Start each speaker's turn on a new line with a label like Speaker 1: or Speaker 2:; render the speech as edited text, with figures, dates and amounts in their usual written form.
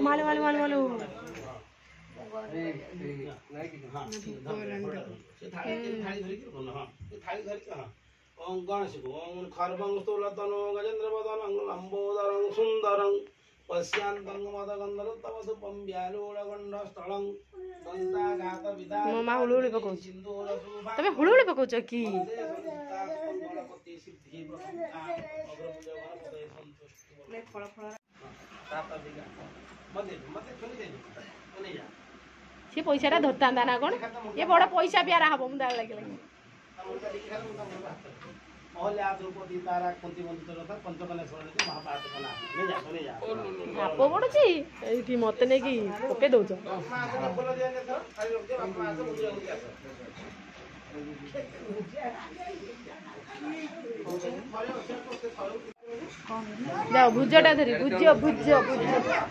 Speaker 1: मालो मालो मालो मालो
Speaker 2: ओं गणेश ओं खर्वं स्थूलतनो गजेंद्र वदनं लंबोदरं सुंदरं पश्यांतं मदगंधरत्तवसुपं व्यालूढगण्डस्थलं दन्ताघात विदा
Speaker 1: मामा हुलुहुलि पकाउछ तबे हुलुहुलि पकाउछ कि से पैसा धरता ना कौन ये बड़ पैसा प्यारा हम मुझे लगे आप पड़ुची ये मत नहीं कि पके दौच जाओ भुजटा धरी भुज भुज भुज